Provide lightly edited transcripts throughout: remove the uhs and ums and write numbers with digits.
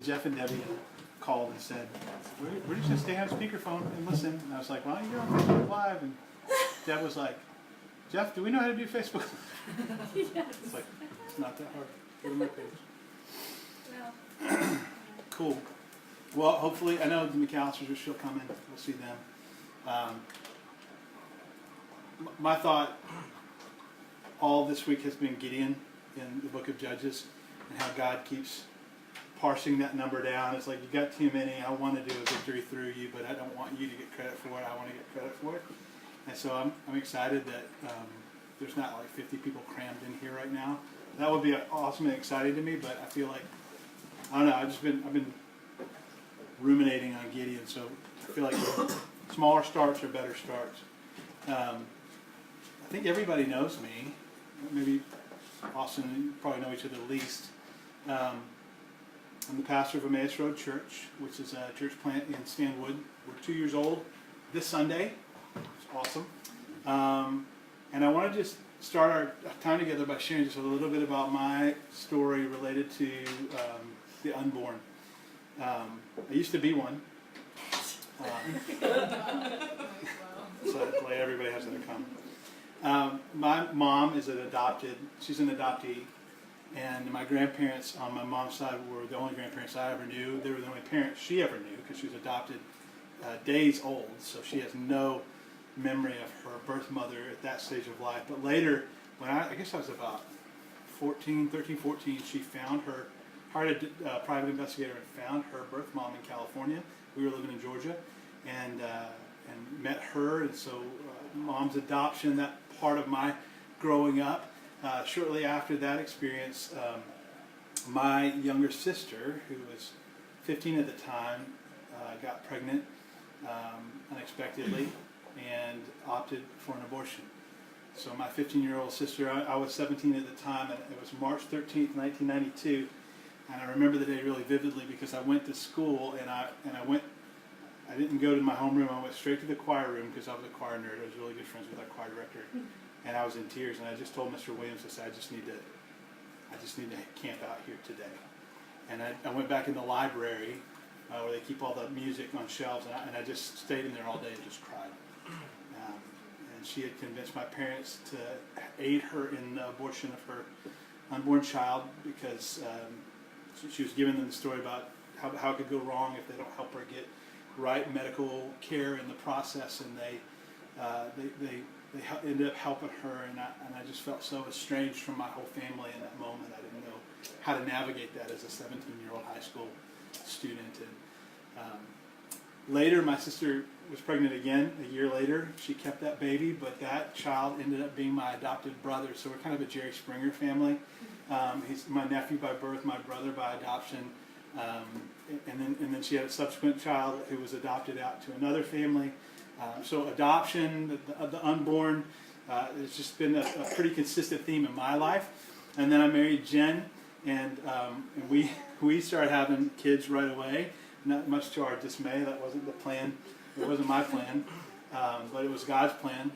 Jeff and Debbie called and said, we're just going to stay on speakerphone and listen. And I was like, well, you're on Facebook Live. And Deb was like, Jeff, do we know how to do Facebook? Yes. It's like, it's not that hard. Go to my page. Well, Cool. Well, hopefully, I know the McAllisters are still coming. We'll see them. My thought all this week has been Gideon in the book of Judges and how God keeps parsing that number down. It's like, you got too many. I want to do a victory through you, but I don't want you to get credit for it. I want to get credit for it. And so I'm excited that there's not like 50 people crammed in here right now. That would be awesome and exciting to me, but I feel like, I don't know, I've been ruminating on Gideon, so I feel like smaller starts are better starts. I think everybody knows me. Maybe Austin, you probably know each other the least. I'm the pastor of Emmaus Road Church, which is a church plant in Stanwood. We're 2 years old this Sunday. It's awesome. And I want to just start our time together by sharing just a little bit about my story related to the unborn. I used to be one. So like everybody has that in common. My mom is she's an adoptee, and my grandparents on my mom's side were the only grandparents I ever knew. They were the only parents she ever knew because she was adopted days old, so she has no memory of her birth mother at that stage of life. But later, when I guess I was about 13, 14, she found hired a private investigator and found her birth mom in California. We were living in Georgia, and met her, and so mom's adoption, that part of my growing up. Shortly after that experience, my younger sister, who was 15 at the time, got pregnant unexpectedly and opted for an abortion. So my 15-year-old sister, I was 17 at the time, and it was March 13th, 1992, and I remember the day really vividly because I went to school and I didn't go to my homeroom. I went straight to the choir room because I was a choir nerd. I was really good friends with our choir director, and I was in tears. And I just told Mr. Williams, I said, I just need to camp out here today. And I went back in the library where they keep all the music on shelves, and I just stayed in there all day and just cried. And she had convinced my parents to aid her in the abortion of her unborn child because she was giving them the story about how it could go wrong if they don't help her get right medical care in the process, and they ended up helping her, and I just felt so estranged from my whole family in that moment. I didn't know how to navigate that as a 17-year-old high school student. And later, my sister was pregnant again a year later. She kept that baby, but that child ended up being my adopted brother. So we're kind of a Jerry Springer family. He's my nephew by birth, my brother by adoption. And then she had a subsequent child who was adopted out to another family. So adoption, the unborn, it's just been a pretty consistent theme in my life. And then I married Jen, and we started having kids right away. Not much to our dismay. That wasn't the plan. It wasn't my plan, but it was God's plan.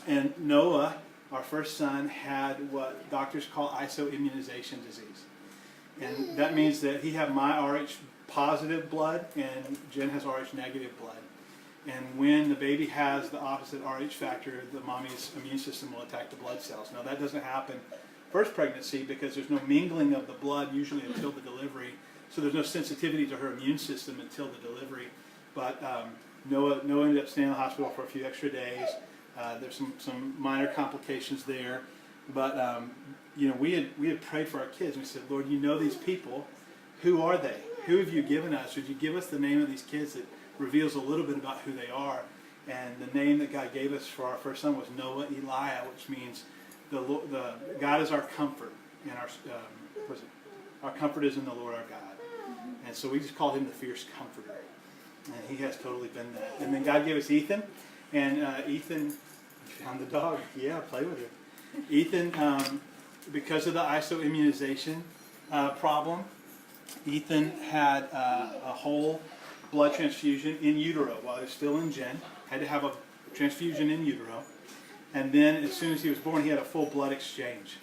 And Noah, our first son, had what doctors call isoimmunization disease. And that means that he had my Rh positive blood and Jen has Rh negative blood. And when the baby has the opposite Rh factor, the mommy's immune system will attack the blood cells. Now that doesn't happen first pregnancy because there's no mingling of the blood usually until the delivery. So there's no sensitivity to her immune system until the delivery. But Noah ended up staying in the hospital for a few extra days. There's some minor complications there. But we had prayed for our kids. We said, Lord, you know these people. Who are they? Who have you given us? Would you give us the name of these kids that reveals a little bit about who they are? And the name that God gave us for our first son was Noah Eliah, which means the God is our comfort, and our comfort is in the Lord our God. And so we just called him the fierce comforter, and he has totally been that. And then God gave us Ethan, and Ethan found the dog. Yeah, play with him. Ethan, because of the isoimmunization problem, Ethan had a whole blood transfusion in utero while he was still in Jen. Had to have a transfusion in utero. And then as soon as he was born, he had a full blood exchange.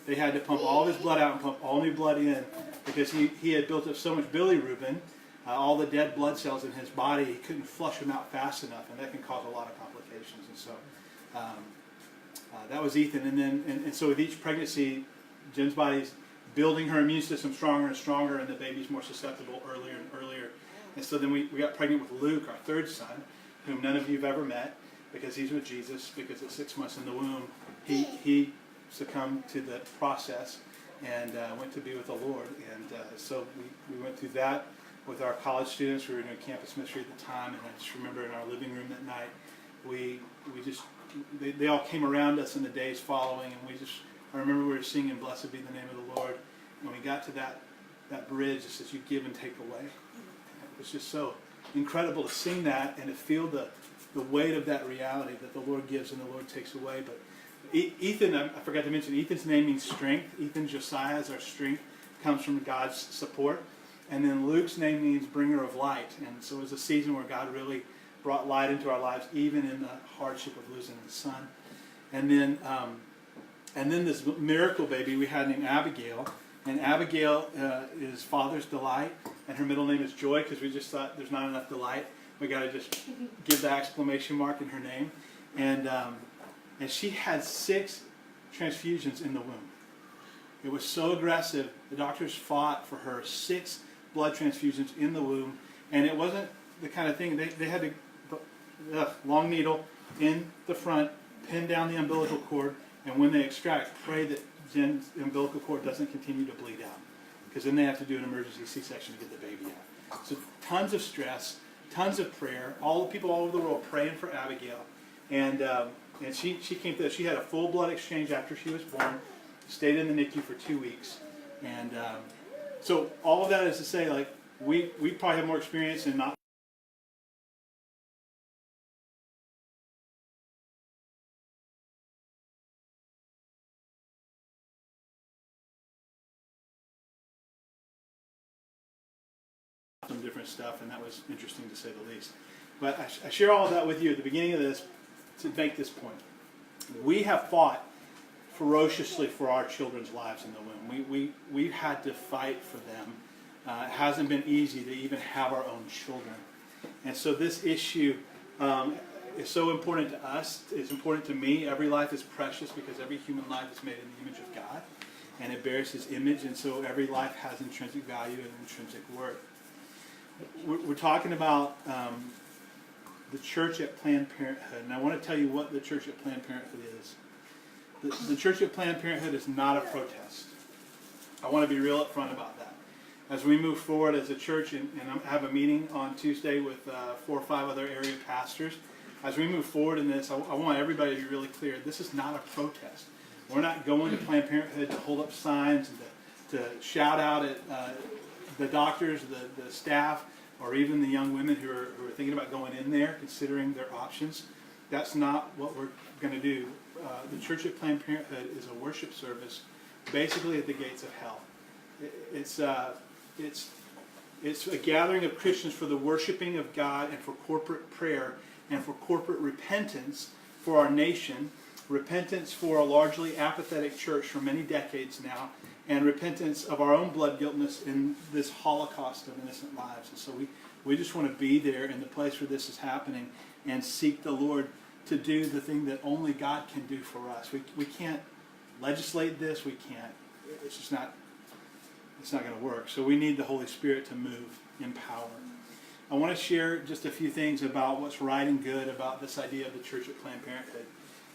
They had to pump all of his blood out and pump all new blood in because he had built up so much bilirubin, all the dead blood cells in his body, he couldn't flush them out fast enough, and that can cause a lot of complications. And so that was Ethan. And then and so with each pregnancy, Jen's body's building her immune system stronger and stronger, and the baby's more susceptible earlier and earlier. And so then we got pregnant with Luke, our third son, whom none of you have ever met, because he's with Jesus, because at 6 months in the womb, he succumbed to the process and went to be with the Lord. And so we went through that with our college students. We were doing campus ministry at the time, and I just remember in our living room that night, they all came around us in the days following, and I remember we were singing "Blessed Be the Name of the Lord." When we got to that bridge, it says, "You give and take away." It was just so incredible to sing that and to feel the weight of that reality that the Lord gives and the Lord takes away. But Ethan, I forgot to mention, Ethan's name means strength. Ethan Josiah is our strength, comes from God's support. And then Luke's name means bringer of light. And so it was a season where God really brought light into our lives, even in the hardship of losing his son. And then this miracle baby we had named Abigail. And Abigail is Father's delight, and her middle name is Joy, because we just thought there's not enough delight. We got to just give the exclamation mark in her name. And she had 6 transfusions in the womb. It was so aggressive. The doctors fought for her 6 blood transfusions in the womb, and it wasn't the kind of thing they had to long needle in the front, pin down the umbilical cord, and when they extract, pray that Jen's umbilical cord doesn't continue to bleed out, because then they have to do an emergency C-section to get the baby out. So tons of stress, tons of prayer. All the people all over the world praying for Abigail, and she came through. She had a full blood exchange after she was born. Stayed in the NICU for 2 weeks, and so all of that is to say, like we probably have more experience in not. Some different stuff, and that was interesting to say the least. But I share all of that with you at the beginning of this to make this point. We have fought ferociously for our children's lives in the womb. We've had to fight for them. It hasn't been easy to even have our own children. And so this issue is so important to us. It's important to me. Every life is precious because every human life is made in the image of God, and it bears his image, and so every life has intrinsic value and intrinsic worth. We're talking about the church at Planned Parenthood, and I want to tell you what the church at Planned Parenthood is. The church at Planned Parenthood is not a protest. I want to be real upfront about that. As we move forward as a church, and I have a meeting on Tuesday with 4 or 5 other area pastors, as we move forward in this, I want everybody to be really clear. This is not a protest. We're not going to Planned Parenthood to hold up signs and to shout out at the doctors, the staff, or even the young women who are thinking about going in there, considering their options. That's not what we're going to do. The church at Planned Parenthood is a worship service, basically at the gates of hell. It's a gathering of Christians for the worshiping of God and for corporate prayer and for corporate repentance for our nation, repentance for a largely apathetic church for many decades now, and repentance of our own blood guiltness in this holocaust of innocent lives. And so we just want to be there in the place where this is happening and seek the Lord to do the thing that only God can do for us. We can't legislate this. We can't. It's just not. It's not going to work. So we need the Holy Spirit to move in power. I want to share just a few things about what's right and good about this idea of the church at Planned Parenthood.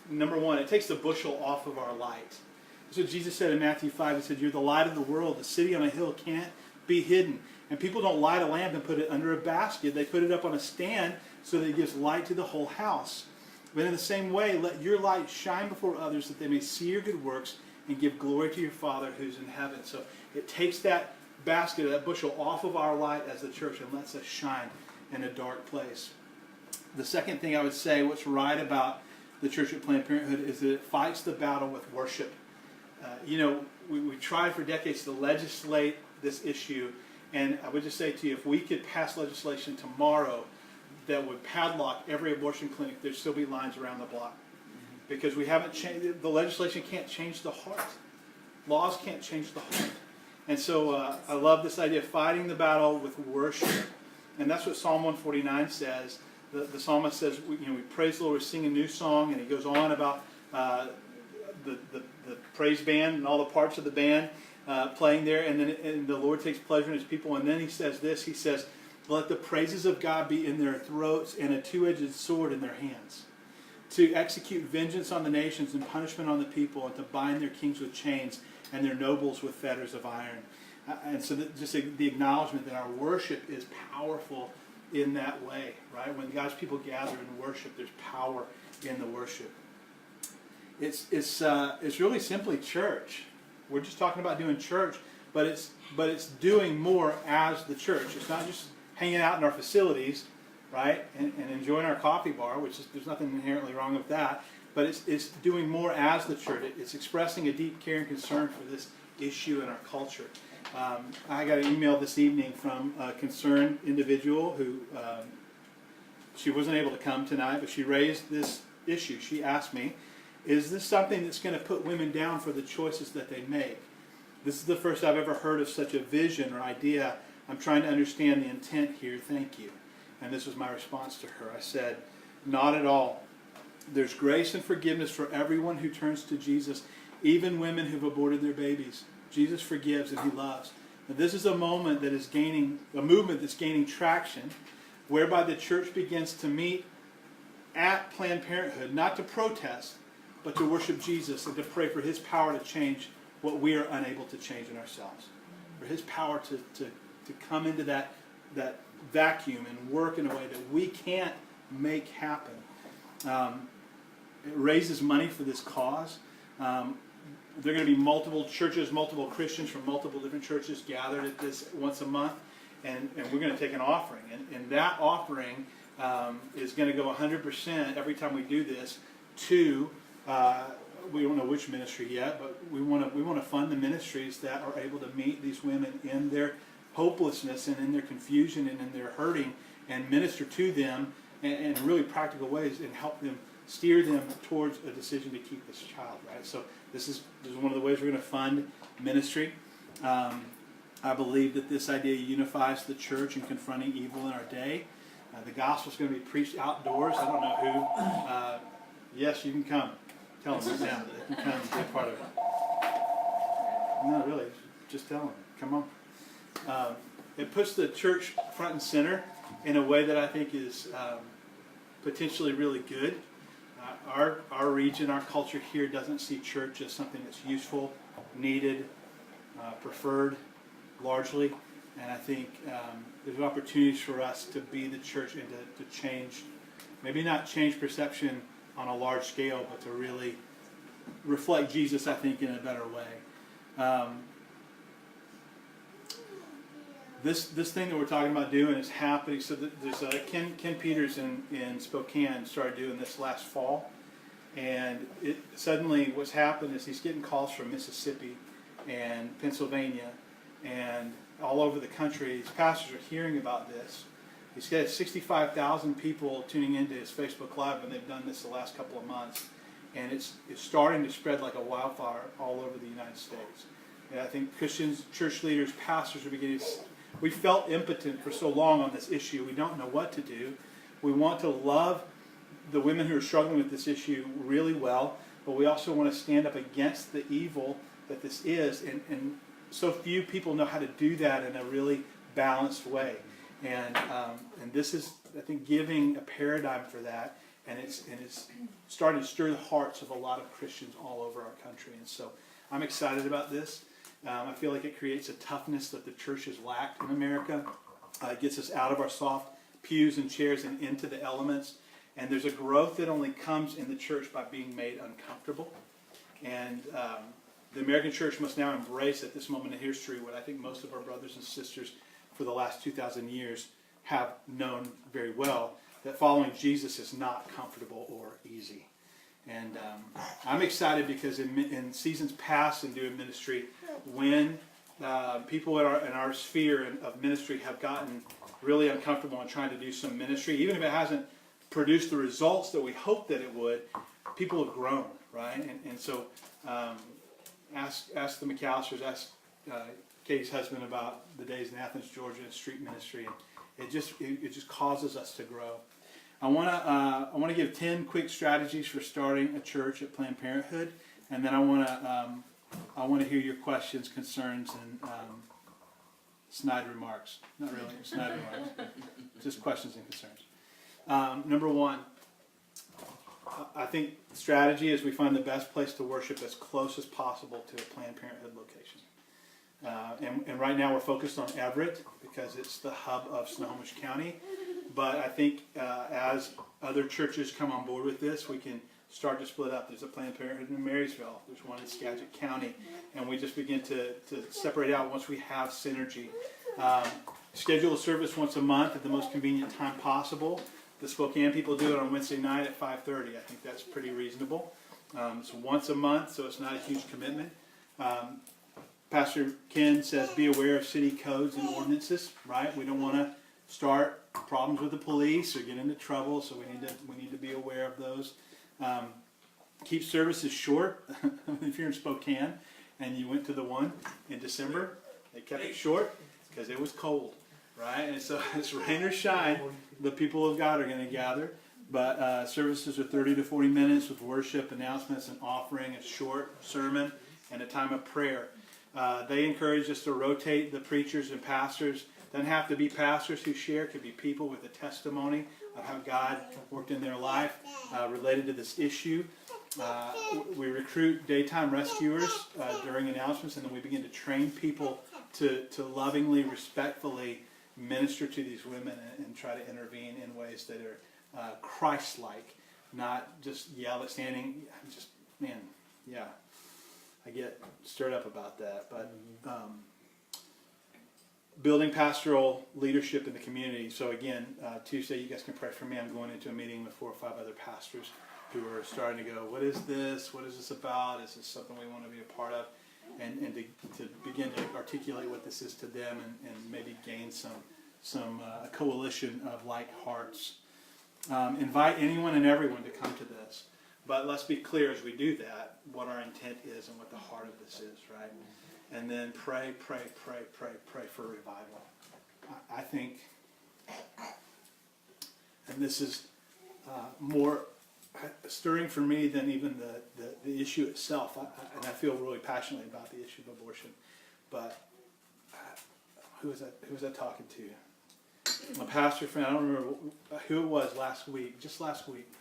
Number one, it takes the bushel off of our light. That's what Jesus said in Matthew 5. He said, "You're the light of the world. The city on a hill can't be hidden." And people don't light a lamp and put it under a basket. They put it up on a stand so that it gives light to the whole house. But in the same way, let your light shine before others that they may see your good works and give glory to your Father who's in heaven. So it takes that basket, that bushel off of our light as the church and lets us shine in a dark place. The second thing I would say, what's right about the church at Planned Parenthood, is that it fights the battle with worship. We tried for decades to legislate this issue, and I would just say to you, if we could pass legislation tomorrow that would padlock every abortion clinic, there'd still be lines around the block. Because we haven't changed, the legislation can't change the heart. Laws can't change the heart. And so I love this idea of fighting the battle with worship. And that's what Psalm 149 says. The psalmist says, we praise the Lord, we sing a new song, and he goes on about the praise band and all the parts of the band playing there, and the Lord takes pleasure in his people. And then he says this, he says, let the praises of God be in their throats and a two-edged sword in their hands, to execute vengeance on the nations and punishment on the people, and to bind their kings with chains and their nobles with fetters of iron. And so just the acknowledgement that our worship is powerful in that way, right? When God's people gather in worship, there's power in the worship. It's really simply church. We're just talking about doing church, but it's doing more as the church. It's not just hanging out in our facilities, right, and enjoying our coffee bar, there's nothing inherently wrong with that. But it's doing more as the church. It's expressing a deep care and concern for this issue in our culture. I got an email this evening from a concerned individual who she wasn't able to come tonight, but she raised this issue. She asked me, is this something that's going to put women down for the choices that they make? This is the first I've ever heard of such a vision or idea. I'm trying to understand the intent here. Thank you. And this was my response to her. I said, not at all. There's grace and forgiveness for everyone who turns to Jesus, even women who've aborted their babies. Jesus forgives and he loves. Now, this is a movement that's gaining traction, whereby the church begins to meet at Planned Parenthood, not to protest, but to worship Jesus and to pray for his power to change what we are unable to change in ourselves. For his power to come into that vacuum and work in a way that we can't make happen. It raises money for this cause. There are going to be multiple churches, multiple Christians from multiple different churches gathered at this once a month, and we're going to take an offering. And that offering is going to go 100% every time we do this to, we don't know which ministry yet, but we want to fund the ministries that are able to meet these women in their hopelessness and in their confusion and in their hurting, and minister to them in really practical ways and help them, steer them towards a decision to keep this child, right? So this is one of the ways we're going to fund ministry. I believe that this idea unifies the church in confronting evil in our day. The gospel is going to be preached outdoors. I don't know who. Yes, you can come. Tell them right now that they can come and be a part of it. No, really, just tell them. Come on. It puts the church front and center in a way that I think is potentially really good. Our region, our culture here doesn't see church as something that's useful, needed, preferred, largely. And I think there's opportunities for us to be the church and to change, maybe not change perception on a large scale, but to really reflect Jesus, I think, in a better way. This thing that we're talking about doing is happening. So there's Ken Peters in Spokane started doing this last fall, and suddenly what's happened is he's getting calls from Mississippi and Pennsylvania and all over the country. These pastors are hearing about this. He's got 65,000 people tuning into his Facebook Live, and they've done this the last couple of months, and it's starting to spread like a wildfire all over the United States. And I think Christians, church leaders, pastors are beginning to. We felt impotent for so long on this issue. We don't know what to do. We want to love the women who are struggling with this issue really well, but we also want to stand up against the evil that this is, and so few people know how to do that in a really balanced way. And this is, I think, giving a paradigm for that, and it's starting to stir the hearts of a lot of Christians all over our country. And so I'm excited about this. I feel like it creates a toughness that the church has lacked in America. It gets us out of our soft pews and chairs and into the elements. And there's a growth that only comes in the church by being made uncomfortable. And the American church must now embrace at this moment in history what I think most of our brothers and sisters for the last 2,000 years have known very well, that following Jesus is not comfortable or easy. And I'm excited because in seasons past in doing ministry, when people in our sphere of ministry have gotten really uncomfortable in trying to do some ministry, even if it hasn't produced the results that we hoped that it would, people have grown, right? And so Ask the McAllisters, ask Katie's husband about the days in Athens, Georgia, and street ministry. And it just causes us to grow. I want to give 10 quick strategies for starting a church at Planned Parenthood, and then I want to hear your questions, concerns, and snide remarks. Not really snide remarks, just questions and concerns. Number one, I think strategy is we find the best place to worship as close as possible to a Planned Parenthood location. And right now we're focused on Everett because it's the hub of Snohomish County. But I think as other churches come on board with this, we can start to split up. There's a Planned Parenthood in Marysville. There's one in Skagit County. And we just begin to separate out once we have synergy. Schedule a service once a month at the most convenient time possible. The Spokane people do it on Wednesday night at 5:30. I think that's pretty reasonable. It's once a month, so it's not a huge commitment. Pastor Ken says be aware of city codes and ordinances, right? We don't want to start problems with the police or get into trouble, so we need to be aware of those. Keep services short. If you're in Spokane and you went to the one in December, they kept it short because it was cold, right? And so it's rain or shine, the people of God are going to gather. But services are 30 to 40 minutes with worship, announcements, and offering, a short sermon, and a time of prayer. They encourage us to rotate the preachers and pastors. Doesn't have to be pastors who share. It could be people with a testimony of how God worked in their life related to this issue. We recruit daytime rescuers during announcements, and then we begin to train people to lovingly, respectfully minister to these women and try to intervene in ways that are Christ-like, not just standing. Just, man, yeah. I get stirred up about that. But building pastoral leadership in the community. So again, Tuesday you guys can pray for me. I'm going into a meeting with 4 or 5 other pastors who are starting to go, what is this? What is this about? Is this something we want to be a part of? And to begin to articulate what this is to them and maybe gain some coalition of like hearts. Invite anyone and everyone to come to this. But let's be clear as we do that, what our intent is and what the heart of this is, right? And then pray for revival. I think, and this is more stirring for me than even the issue itself. And I feel really passionately about the issue of abortion. But who was I talking to? A pastor friend, I don't remember who it was just last week,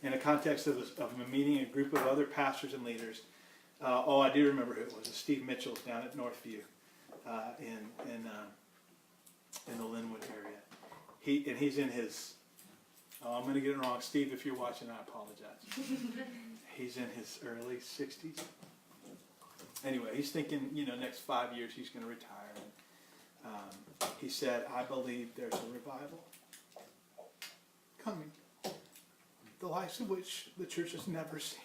in a context of a meeting, a group of other pastors and leaders. I do remember who it was. It's Steve Mitchell's down at Northview in the Linwood area. He's in his, I'm going to get it wrong. Steve, if you're watching, I apologize. He's in his early 60s. Anyway, he's thinking, next 5 years he's going to retire. He said, I believe there's a revival coming, the likes of which the church has never seen.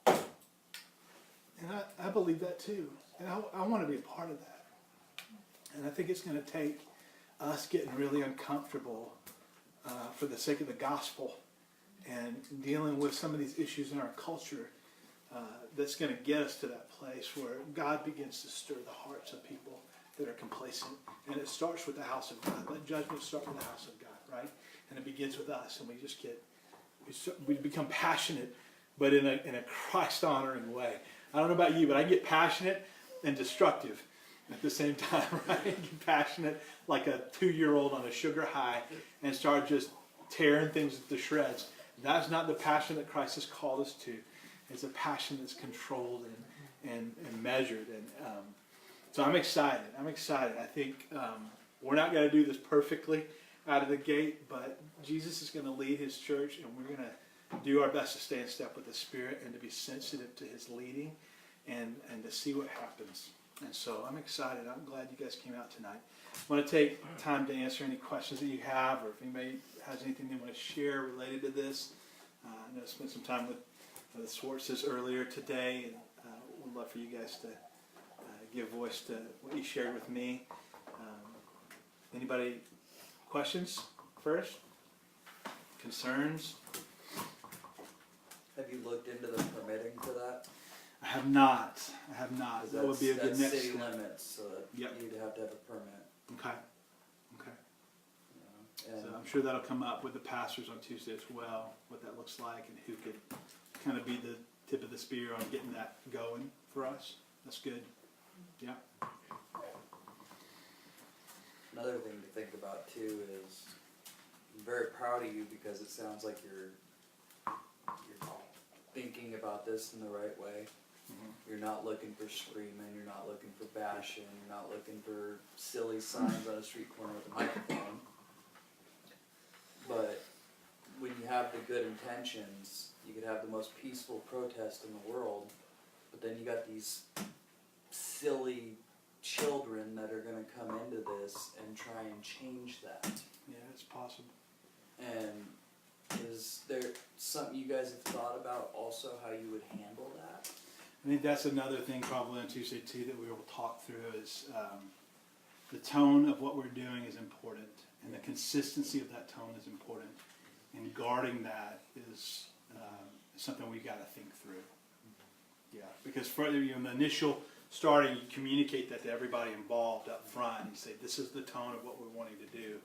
And I believe that too. And I want to be a part of that. And I think it's going to take us getting really uncomfortable for the sake of the gospel and dealing with some of these issues in our culture that's going to get us to that place where God begins to stir the hearts of people that are complacent. And it starts with the house of God. Let judgment start with the house of God, right? And it begins with us, and we become passionate, but in a Christ-honoring way. I don't know about you, but I get passionate and destructive at the same time, right? I get passionate like a 2-year-old on a sugar high and start just tearing things to shreds. That's not the passion that Christ has called us to. It's a passion that's controlled and measured. And so I'm excited. I think we're not going to do this perfectly out of the gate, but Jesus is going to lead his church, and we're going to do our best to stay in step with the Spirit and to be sensitive to his leading and to see what happens. And so I'm excited. I'm glad you guys came out tonight. I want to take time to answer any questions that you have, or if anybody has anything they want to share related to this. I know I spent some time with the Swartzes earlier today, and would love for you guys to give voice to what you shared with me. Anybody questions first? Concerns? Have you looked into the permitting for that? I have not. That would be a good that's next city step. limits, so that Yep. you'd have to have a permit. Okay. Okay. You know, So and I'm sure that'll come up with the pastors on Tuesday as well, what that looks like and who could kind of be the tip of the spear on getting that going for us. That's good. Yeah. another thing to think about too is I'm very proud of you because it sounds like you're thinking about this in the right way. You're not looking for screaming, you're not looking for bashing, you're not looking for silly signs on a street corner with a microphone. But when you have the good intentions, you could have the most peaceful protest in the world, but then you got these silly children that are gonna come into this and try and change that. Yeah, it's possible. And is there something you guys have thought about also how you would handle that? I think that's another thing probably on Tuesday too that we will talk through is the tone of what we're doing is important, and the consistency of that tone is important, and guarding that is something we got to think through. Yeah, because for the initial starting, you communicate that to everybody involved up front. You say this is the tone of what we're wanting to do,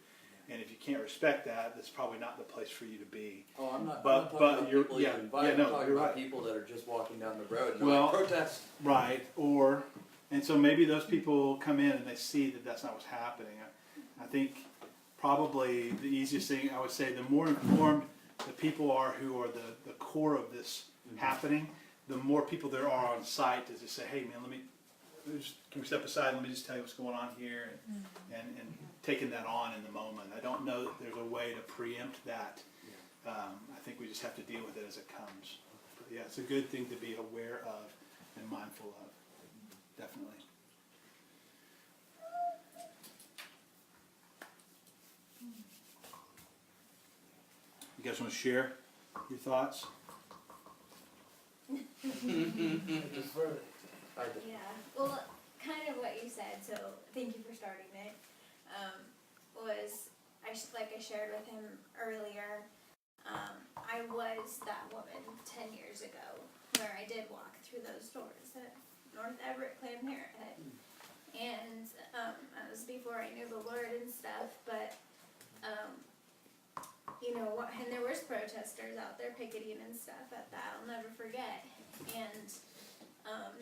and if you can't respect that, that's probably not the place for you to be. Oh, I'm not But talking about you're- people yeah, you invite, yeah, no, I'm talking you're about right. people that are just walking down the road and they're Well, like, protest! Right, and so maybe those people come in and they see that that's not what's happening. I think probably the easiest thing I would say, the more informed the people are who are the core of this happening, the more people there are on site to just say, hey man, can we step aside, let me just tell you what's going on here, and taking that on in the moment. I don't know that there's a way to preempt that. I think we just have to deal with it as it comes. But yeah, it's a good thing to be aware of and mindful of. Definitely. You guys want to share your thoughts? Yeah, well, kind of what you said, so thank you for starting it, was, like I shared with him earlier, I was that woman 10 years ago where I did walk through those doors at North Everett Planned Parenthood. And that was before I knew the Lord and stuff, but you know, and there was protesters out there picketing and stuff at that, I'll never forget. And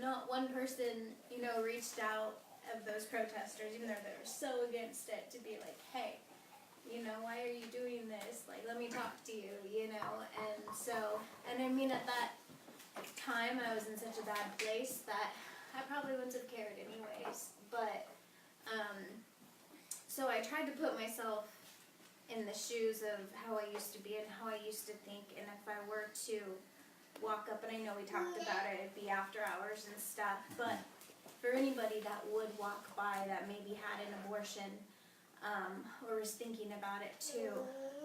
not one person, you know, reached out of those protesters, even though they were so against it, to be like, hey, you know, why are you doing this? Like, let me talk to you, you know? And so, and I mean, at that time, I was in such a bad place that I probably wouldn't have cared anyways. But, so I tried to put myself in the shoes of how I used to be and how I used to think, and if I were to walk up, and I know we talked about it, it'd be after hours and stuff, but for anybody that would walk by that maybe had an abortion, or was thinking about it too,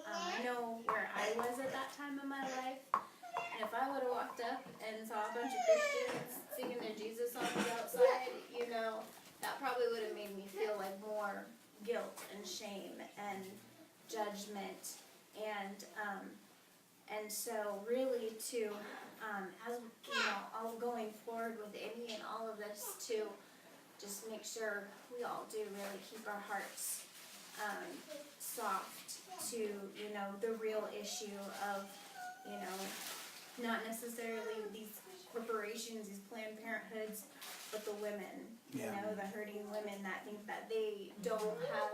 I know where I was at that time in my life, and if I would have walked up and saw a bunch of Christians singing their Jesus songs outside, you know, that probably would have made me feel like more guilt and shame and judgment, and so really to, as you know, all going forward with any and all of this, to just make sure we all do really keep our hearts soft to, you know, the real issue of, you know, not necessarily these corporations, these Planned Parenthoods, but the women, you know, the hurting women that think that they don't have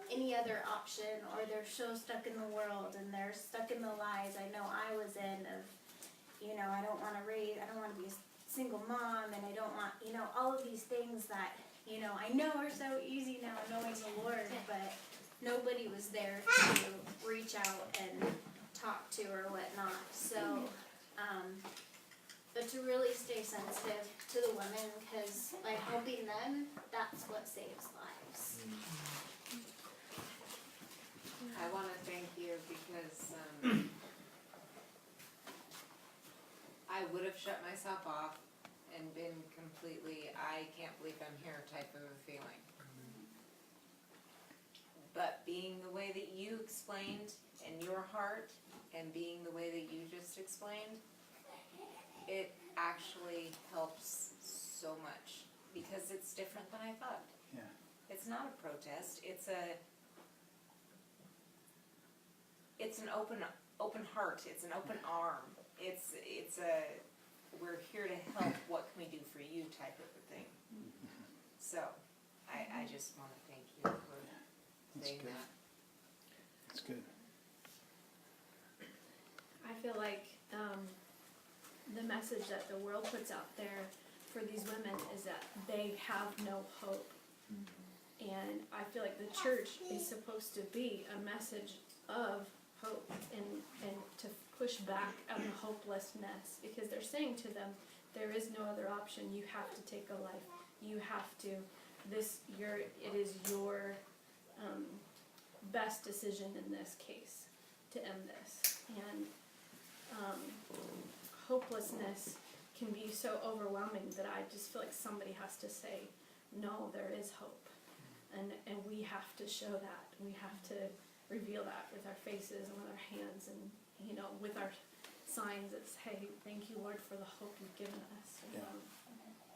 any other option, or they're so stuck in the world and they're stuck in the lies I know I was in of, you know, I don't want to be a single mom, and I don't want, you know, all of these things that, you know, I know are so easy now knowing the Lord, but nobody was there to reach out and talk to or whatnot. So, but to really stay sensitive to the women, because by helping them, that's what saves lives. I want to thank you because I would have shut myself off and been completely, I can't believe I'm here type of a feeling. But being the way that you explained in your heart, and being the way that you just explained, it actually helps so much because it's different than I thought. Yeah. It's not a protest, it's an open heart, it's an open arm. It's a, we're here to help, what can we do for you type of a thing. So, I just wanna thank you for That's saying good. that. That's good. I feel like the message that the world puts out there for these women is that they have no hope. And I feel like the church is supposed to be a message of hope and to push back on the hopelessness, because they're saying to them, there is no other option, you have to take a life, you have to, it is your best decision in this case to end this. And hopelessness can be so overwhelming that I just feel like somebody has to say, no, there is hope. And we have to show that. We have to reveal that with our faces and with our hands and, with our signs that say, thank you, Lord, for the hope you've given us.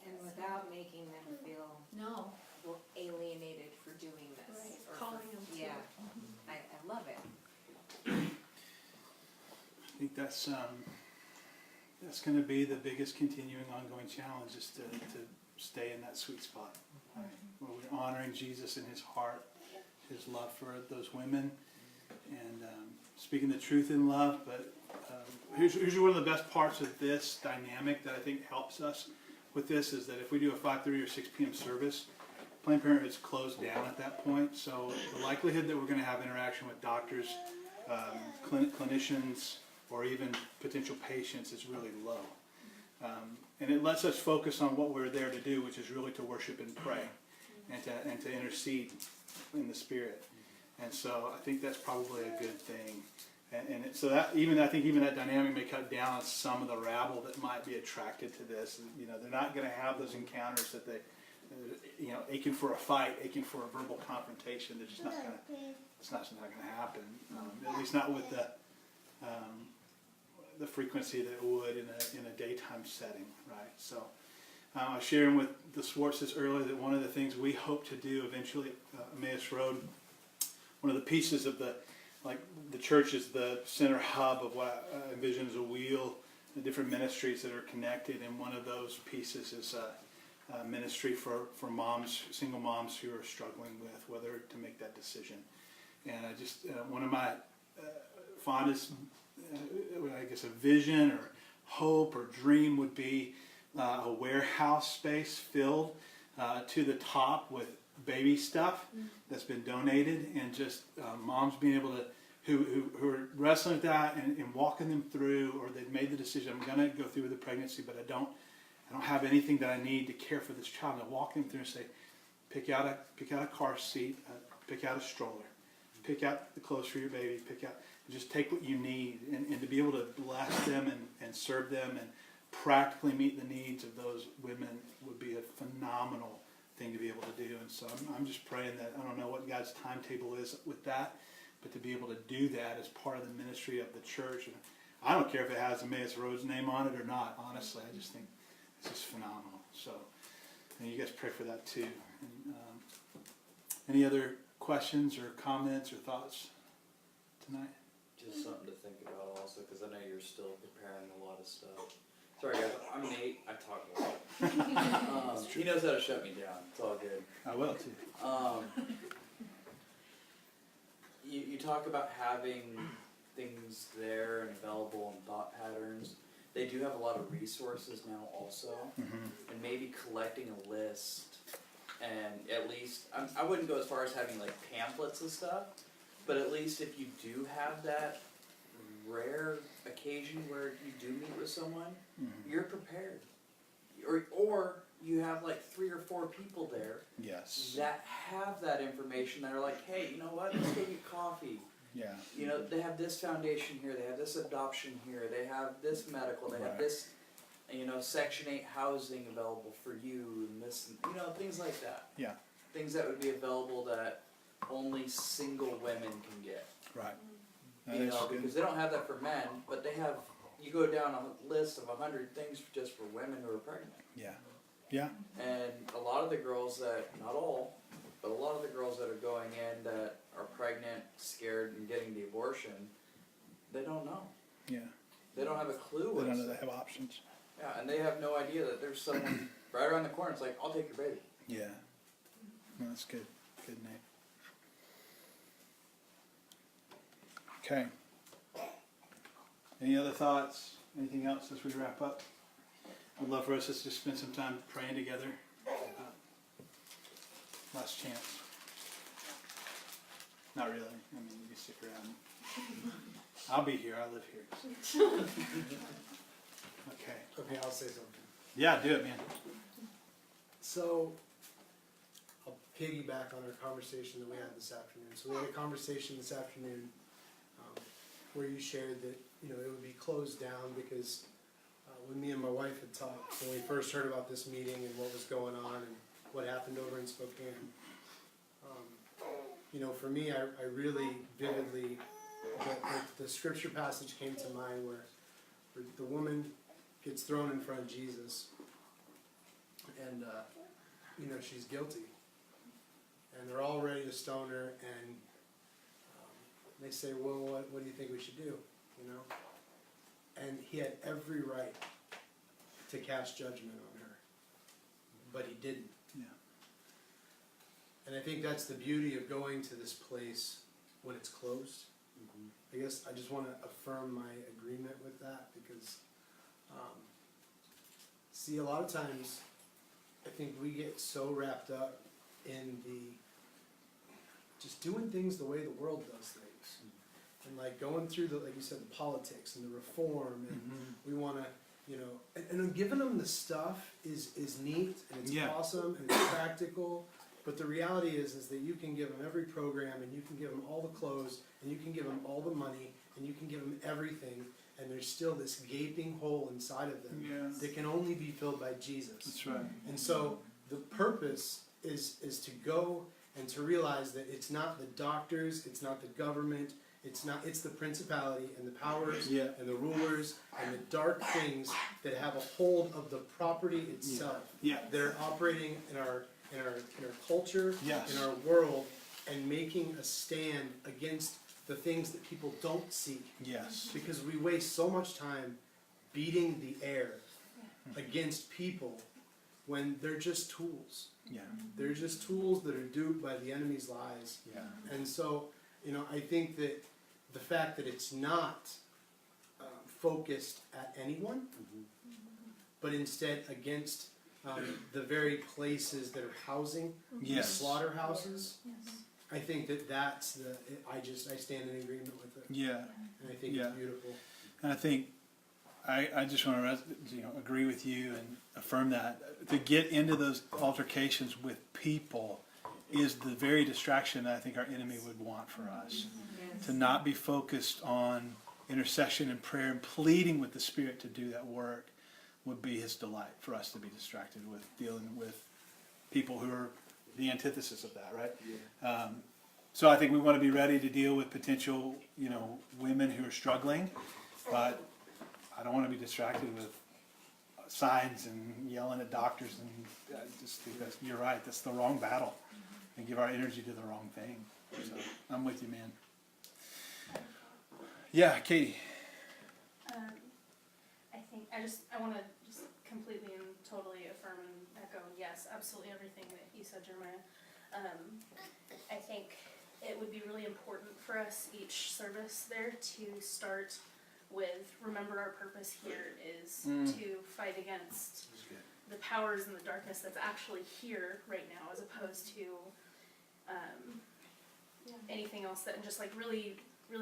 And without making them feel No, alienated for doing this. right, or calling them to. Yeah, I love it. I think that's going to be the biggest continuing ongoing challenge, is to stay in that sweet spot, right? Where we're honoring Jesus in his heart, his love for those women, and speaking the truth in love. But here's one of the best parts of this dynamic that I think helps us with this, is that if we do a 5:30 or 6 p.m. service, Planned Parenthood's closed down at that point, so the likelihood that we're going to have interaction with doctors, clinicians, or even potential patients is really low. And it lets us focus on what we're there to do, which is really to worship and pray, and to intercede in the Spirit. And so I think that's probably a good thing. So that I think even that dynamic may cut down on some of the rabble that might be attracted to this. They're not going to have those encounters that they, aching for a fight, aching for a verbal confrontation. They're just not going to. It's not going to happen. At least not with the frequency that it would in a daytime setting, right? So I was sharing with the Swartzes earlier that one of the things we hope to do eventually at Emmaus Road, one of the pieces of the church is the center hub of what I envision as a wheel, the different ministries that are connected, and one of those pieces is a ministry for moms, single moms who are struggling with whether to make that decision. And I just, one of my fondest, I guess, a vision or hope or dream would be a warehouse space filled to the top with baby stuff that's been donated, and just moms being able to, who are wrestling with that and walking them through, or they've made the decision, I'm going to go through with the pregnancy, but I don't have anything that I need to care for this child. And I walk them through and say, pick out a car seat, pick out a stroller, pick out the clothes for your baby, just take what you need, and to be able to bless them and serve them and practically meet the needs of those women would be a phenomenal thing to be able to do. And so I'm just praying that, I don't know what God's timetable is with that, but to be able to do that as part of the ministry of the church. And I don't care if it has Emmaus Road's name on it or not, honestly. I just think it's just phenomenal. So, and you guys pray for that too. And, any other questions or comments or thoughts tonight? Just something to think about also, because I know you're still preparing a lot of stuff. Sorry guys, I'm Nate, I talk a lot. He knows how to shut me down, it's all good. I will too. You talk about having things there and available and thought patterns. They do have a lot of resources now also, and maybe collecting a list, and at least, I wouldn't go as far as having like pamphlets and stuff, but at least if you do have that rare occasion where you do meet with someone, you're prepared. Or you have like 3 or 4 people there Yes. that have that information that are like, hey, you know what, let's go get coffee. Yeah. They have this foundation here, they have this adoption here, they have this medical, they have this, Section 8 housing available for you, and this, things like that. Yeah. Things that would be available that only single women can get. Right. Because they don't have that for men, but they have you go down a list of 100 things just for women who are pregnant. Yeah. Yeah. And a lot of the girls that, not all, but a lot of the girls that are going in that are pregnant, scared, and getting the abortion, they don't know. Yeah. They don't have a clue. They what don't it's know they like. have options. Yeah, and they have no idea that there's someone right around the corner. It's like, I'll take your baby. Yeah. No, that's good. Good name. Okay. Any other thoughts? Anything else as we wrap up? I'd love for us to just spend some time praying together. Last chance. Not really. I mean, you can stick around. I'll be here. I live here. Okay. Okay, I'll say something. Yeah, do it, man. So, I'll piggyback on our conversation that we had this afternoon. So we had a conversation this afternoon where you shared that, you know, it would be closed down because when me and my wife had talked, when we first heard about this meeting and what was going on and what happened over in Spokane, you know, for me, I really vividly, the scripture passage came to mind where the woman gets thrown in front of Jesus, and you know, she's guilty, and they're all ready to stone her, and they say, well, what do you think we should do, you know? And he had every right to cast judgment on her, but he didn't. Yeah. And I think that's the beauty of going to this place when it's closed. I guess I just want to affirm my agreement with that because, see, a lot of times I think we get so wrapped up in just doing things the way the world does things. And like going through like you said, the politics and the reform, and we want to, you know, and giving them the stuff is neat and it's awesome and it's practical. But the reality is that you can give them every program, and you can give them all the clothes, and you can give them all the money, and you can give them everything, and there's still this gaping hole inside of them that can only be filled by Jesus. That's right. And so the purpose is to go and to realize that it's not the doctors, it's not the government, it's the principality and the powers and the rulers and the dark things that have a hold of the property itself. Yeah. They're operating in our culture, Yes. in our world, and making a stand against the things that people don't seek. Yes. Because we waste so much time beating the air against people when they're just tools. Yeah. They're just tools that are duped by the enemy's lies. Yeah. And so, you know, I think that the fact that it's not focused at anyone, but instead against the very places that are housing the slaughterhouses, I think that's I stand in agreement with it. Yeah. And I think it's beautiful. And I think I just want to agree with you and affirm that to get into those altercations with people is the very distraction that I think our enemy would want for us. To not be focused on intercession and prayer and pleading with the Spirit to do that work would be his delight, for us to be distracted with dealing with people who are the antithesis of that, right? So I think we want to be ready to deal with potential, women who are struggling, but I don't want to be distracted with signs and yelling at doctors, and I just think you're right, that's the wrong battle, and give our energy to the wrong thing. So I'm with you, man. Yeah, Katie. I want to just completely and totally affirm and echo, yes, absolutely everything that you said, Jeremiah. I think it would be really important for us each service there to start with, remember our purpose here is to fight against the powers and the darkness that's actually here right now, as opposed to anything else that, and just like really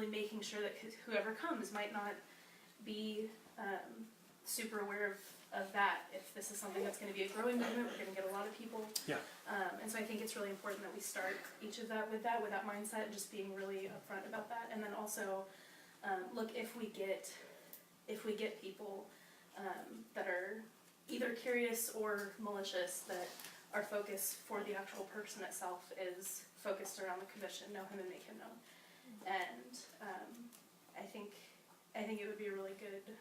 making sure that whoever comes might not be super aware of that. If this is something that's going to be a growing movement, we're going to get a lot of people. Yeah. And so I think it's really important that we start each of that with that mindset, and just being really upfront about that. And then also, look, if we get people that are either curious or malicious, that our focus for the actual person itself is focused around the commission, know him and make him known. And I think it would be a really good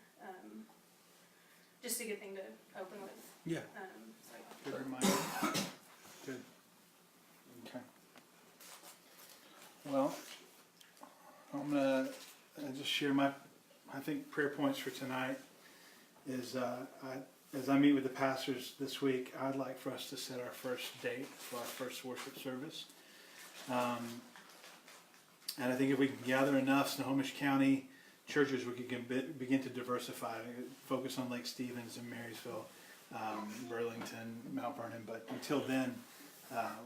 just a good thing to open with. Yeah. So. Good reminder. Good. Okay. Well, I'm gonna just share my, I think, prayer points for tonight. Is as I meet with the pastors this week, I'd like for us to set our first date for our first worship service. And I think if we can gather enough Snohomish County churches, we can begin to diversify, focus on Lake Stevens and Marysville, Burlington, Mount Vernon. But until then,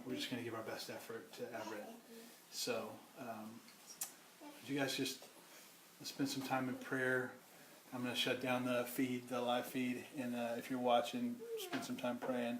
we're just going to give our best effort to Everett. So, would you guys just spend some time in prayer? I'm going to shut down the feed, the live feed, and if you're watching, spend some time praying.